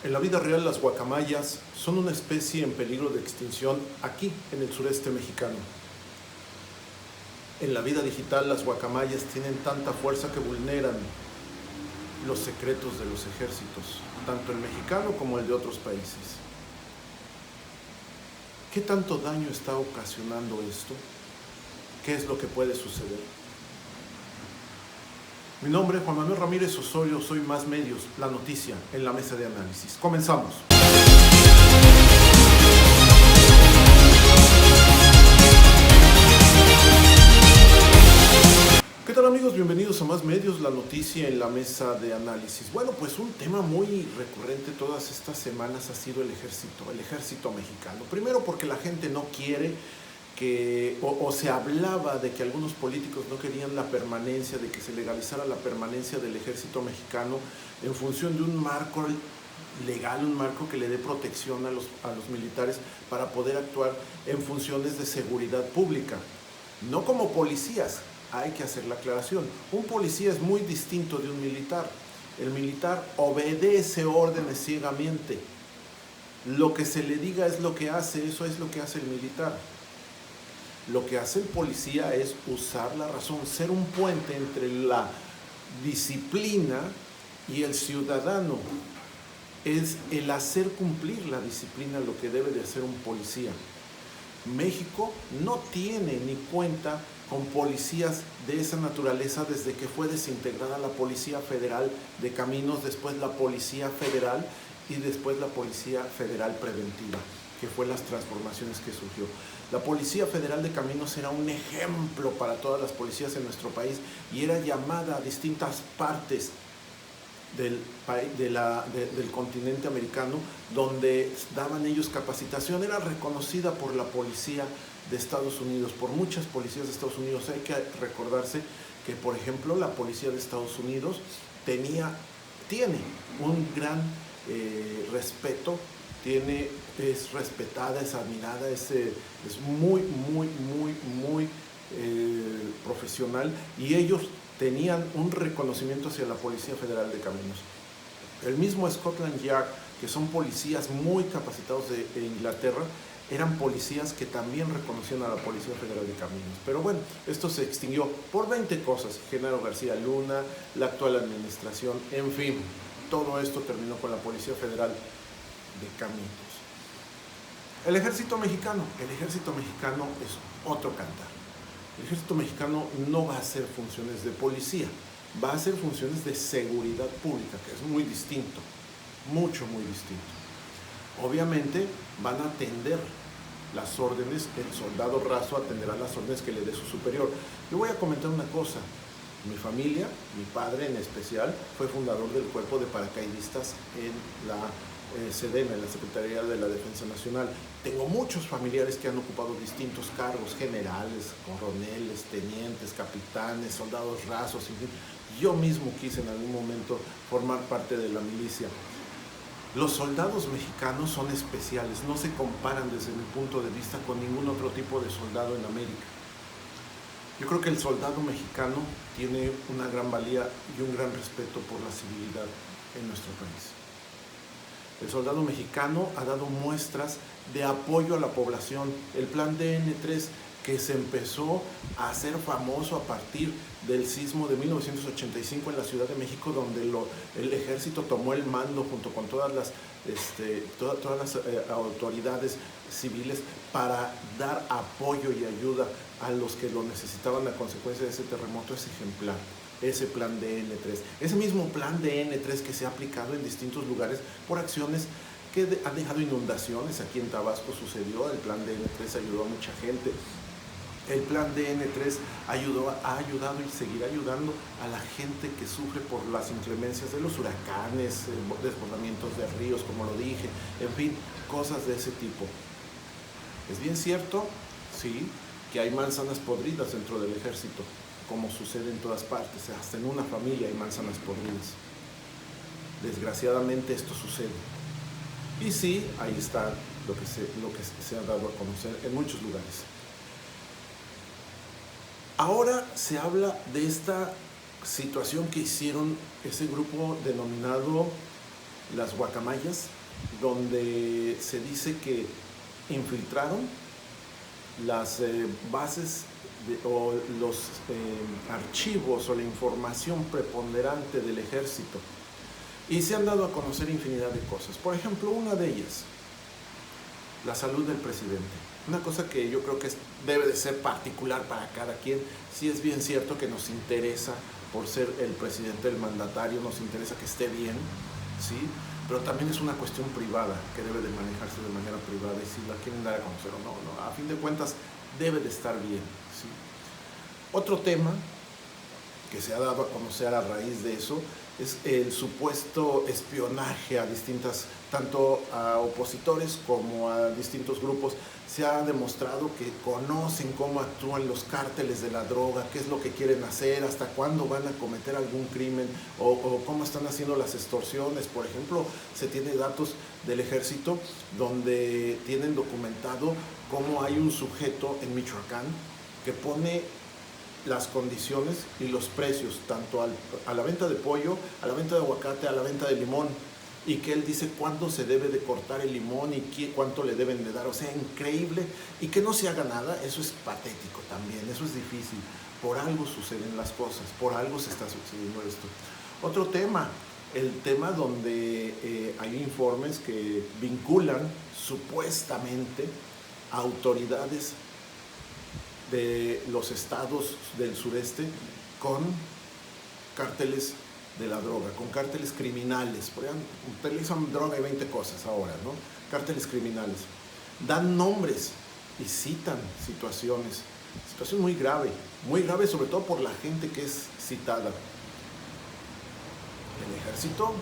En la vida real, las guacamayas son una especie en peligro de extinción aquí, en el sureste mexicano. En la vida digital, las guacamayas tienen tanta fuerza que vulneran los secretos de los ejércitos, tanto el mexicano como el de otros países. ¿Qué tanto daño está ocasionando esto? ¿Qué es lo que puede suceder? Mi nombre es Juan Manuel Ramírez Osorio, soy Más Medios, la noticia en la mesa de análisis. Comenzamos. ¿Qué tal, amigos? Bienvenidos a Más Medios, la noticia en la mesa de análisis. Bueno, pues un tema muy recurrente todas estas semanas ha sido el ejército mexicano. Primero porque la gente no quiere o se hablaba de que algunos políticos no querían la permanencia, de que se legalizara la permanencia del ejército mexicano en función de un marco legal, un marco que le dé protección a los militares para poder actuar en funciones de seguridad pública, no como policías. Hay que hacer la aclaración. Un policía es muy distinto de un militar. El militar obedece órdenes ciegamente. Lo que se le diga es lo que hace, eso es lo que hace el militar. Lo que hace el policía es usar la razón, ser un puente entre la disciplina y el ciudadano. Es el hacer cumplir la disciplina lo que debe de hacer un policía. México no tiene ni cuenta con policías de esa naturaleza desde que fue desintegrada la Policía Federal de Caminos, después la Policía Federal y después la Policía Federal Preventiva, que fue las transformaciones que surgió. La Policía Federal de Caminos era un ejemplo para todas las policías en nuestro país y era llamada a distintas partes del continente americano, donde daban ellos capacitación. Era reconocida por la policía de Estados Unidos, por muchas policías de Estados Unidos. Hay que recordarse que, por ejemplo, la policía de Estados Unidos tiene un gran respeto, es respetada, es admirada, es muy profesional, y ellos tenían un reconocimiento hacia la Policía Federal de Caminos. El mismo Scotland Yard, que son policías muy capacitados de Inglaterra, eran policías que también reconocían a la Policía Federal de Caminos. Pero bueno, esto se extinguió por 20 cosas. Genaro García Luna, la actual administración, en fin, todo esto terminó con la Policía Federal de Caminos. El ejército mexicano es otro cantar. El ejército mexicano no va a hacer funciones de policía, va a hacer funciones de seguridad pública, que es muy distinto, muy distinto. Obviamente van a atender las órdenes, el soldado raso atenderá las órdenes que le dé su superior. Yo voy a comentar una cosa. Mi familia, mi padre en especial, fue fundador del cuerpo de paracaidistas en la SEDENA, en la Secretaría de la Defensa Nacional. Tengo muchos familiares que han ocupado distintos cargos, generales, coroneles, tenientes, capitanes, soldados rasos, en fin. Yo mismo quise en algún momento formar parte de la milicia. Los soldados mexicanos son especiales, no se comparan desde mi punto de vista con ningún otro tipo de soldado en América. Yo creo que el soldado mexicano tiene una gran valía y un gran respeto por la civilidad en nuestro país. El soldado mexicano ha dado muestras de apoyo a la población. El plan DN3, que se empezó a hacer famoso a partir del sismo de 1985 en la Ciudad de México, donde el ejército tomó el mando junto con todas las autoridades civiles para dar apoyo y ayuda a los que lo necesitaban a consecuencia de ese terremoto, es ejemplar. Ese plan DN3, ese mismo plan DN3 que se ha aplicado en distintos lugares por acciones que han dejado inundaciones. Aquí en Tabasco sucedió, el plan DN3 ayudó a mucha gente. El plan DN3 ha ayudado y seguirá ayudando a la gente que sufre por las inclemencias de los huracanes, desbordamientos de ríos, como lo dije, en fin, cosas de ese tipo. Es bien cierto, sí, que hay manzanas podridas dentro del ejército, como sucede en todas partes, hasta en una familia hay manzanas podridas. Desgraciadamente esto sucede. Y sí, ahí está lo que se ha dado a conocer en muchos lugares. Ahora se habla de esta situación que hicieron ese grupo denominado las guacamayas, donde se dice que infiltraron las bases o los archivos o la información preponderante del ejército, y se han dado a conocer infinidad de cosas. Por ejemplo, una de ellas, la salud del presidente. Una cosa que yo creo que debe de ser particular para cada quien. Sí es bien cierto que nos interesa, por ser el presidente, el mandatario, nos interesa que esté bien, ¿sí? Pero también es una cuestión privada que debe de manejarse de manera privada, y si la quieren dar a conocer o no, a fin de cuentas debe de estar bien, ¿sí? Otro tema que se ha dado a conocer a raíz de eso es el supuesto espionaje a distintas, tanto a opositores como a distintos grupos. Se ha demostrado que conocen cómo actúan los cárteles de la droga, qué es lo que quieren hacer, hasta cuándo van a cometer algún crimen, o cómo están haciendo las extorsiones. Por ejemplo, se tiene datos del ejército donde tienen documentado cómo hay un sujeto en Michoacán que pone las condiciones y los precios, tanto a la venta de pollo, a la venta de aguacate, a la venta de limón, y que él dice cuándo se debe de cortar el limón y cuánto le deben de dar. O sea, increíble, y que no se haga nada. Eso es patético también, eso es difícil. Por algo suceden las cosas, por algo se está sucediendo esto. Otro tema, el tema donde hay informes que vinculan supuestamente a autoridades de los estados del sureste con cárteles de la droga, con cárteles criminales. Utilizan droga y 20 cosas ahora, ¿no? Cárteles criminales. Dan nombres y citan situaciones. Situación muy grave sobre todo por la gente que es citada. El ejército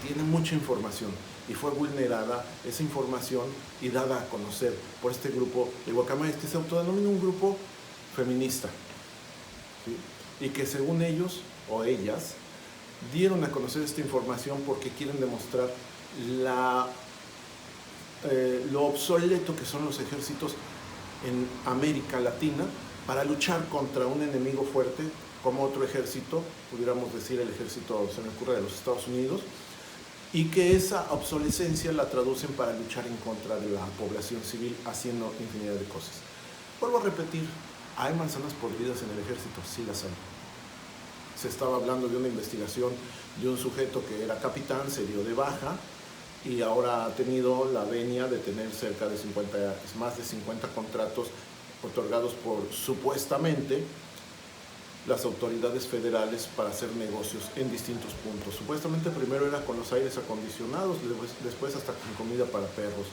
tiene mucha información y fue vulnerada esa información y dada a conocer por este grupo de guacamayas, que se autodenomina un grupo feminista, ¿sí? Y que según ellos o ellas dieron a conocer esta información porque quieren demostrar lo obsoleto que son los ejércitos en América Latina para luchar contra un enemigo fuerte como otro ejército, pudiéramos decir el ejército, se me ocurre, de los Estados Unidos, y que esa obsolescencia la traducen para luchar en contra de la población civil, haciendo infinidad de cosas. Vuelvo a repetir, ¿hay manzanas podridas en el ejército? Sí las hay. Se estaba hablando de una investigación de un sujeto que era capitán, se dio de baja y ahora ha tenido la venia de tener cerca de más de 50 contratos otorgados por supuestamente las autoridades federales para hacer negocios en distintos puntos. Supuestamente primero era con los aires acondicionados, después hasta con comida para perros,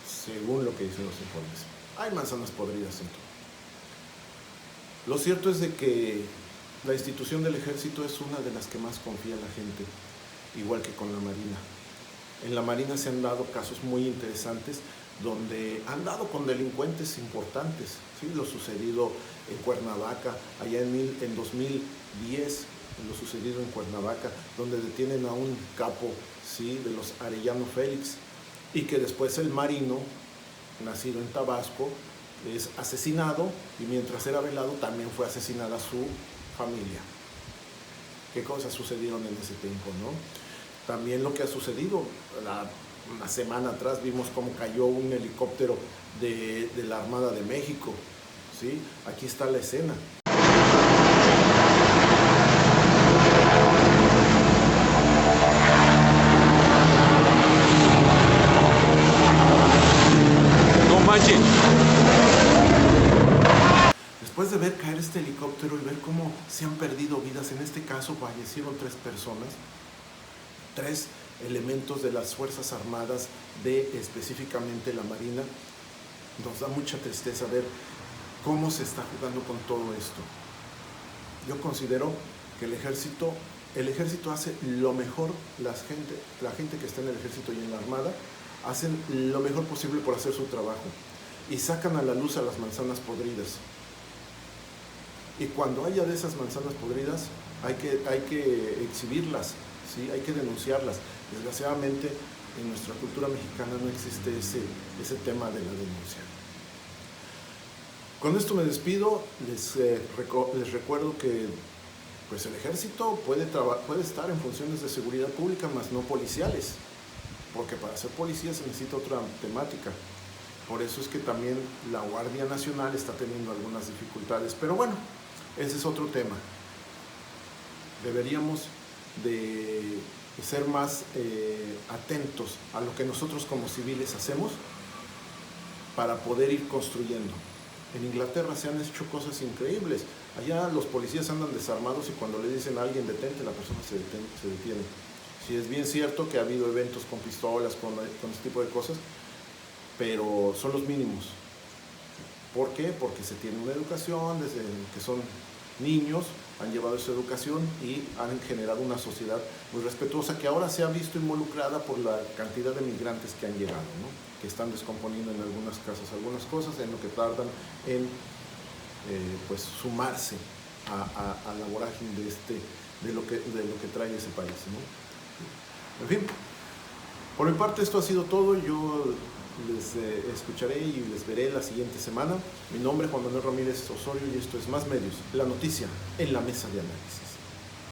según lo que dicen los informes. Hay manzanas podridas en todo. Lo cierto es de que la institución del ejército es una de las que más confía la gente, igual que con la Marina. En la Marina se han dado casos muy interesantes donde han dado con delincuentes importantes, ¿sí? Lo sucedido en Cuernavaca, allá en 2010, lo sucedido en Cuernavaca, donde detienen a un capo, ¿sí?, de los Arellano Félix, y que después el marino, nacido en Tabasco, es asesinado, y mientras era velado también fue asesinada su familia. ¿Qué cosas sucedieron en ese tiempo, no? También lo que ha sucedido, una semana atrás vimos cómo cayó un helicóptero de la Armada de México, ¿sí? Aquí está la escena. No manches. Después de ver caer este helicóptero y ver cómo se han perdido vidas, en este caso fallecieron 3 personas, 3 elementos de las Fuerzas Armadas de específicamente la Marina, nos da mucha tristeza ver cómo se está jugando con todo esto. Yo considero que el ejército hace lo mejor, la gente que está en el ejército y en la Armada, hacen lo mejor posible por hacer su trabajo y sacan a la luz a las manzanas podridas. Y cuando haya de esas manzanas podridas, hay que exhibirlas, ¿sí? Hay que denunciarlas. Desgraciadamente, en nuestra cultura mexicana no existe ese tema de la denuncia. Con esto me despido. Les recuerdo que pues el ejército puede estar en funciones de seguridad pública, más no policiales, porque para ser policía se necesita otra temática. Por eso es que también la Guardia Nacional está teniendo algunas dificultades. Pero bueno, ese es otro tema. Deberíamos de ser más atentos a lo que nosotros como civiles hacemos para poder ir construyendo. En Inglaterra se han hecho cosas increíbles. Allá los policías andan desarmados y cuando le dicen a alguien detente, la persona se detiene. Sí, es bien cierto que ha habido eventos con pistolas, con este tipo de cosas, pero son los mínimos. ¿Por qué? Porque se tiene una educación, desde que son niños, han llevado esa educación y han generado una sociedad muy respetuosa que ahora se ha visto involucrada por la cantidad de migrantes que han llegado, ¿no? Que están descomponiendo en algunas casas algunas cosas, en lo que tardan en pues sumarse a la vorágine de lo que trae ese país, ¿no? En fin, por mi parte esto ha sido todo. Yo les escucharé y les veré la siguiente semana. Mi nombre es Juan Manuel Ramírez Osorio y esto es Más Medios, la noticia en la mesa de análisis.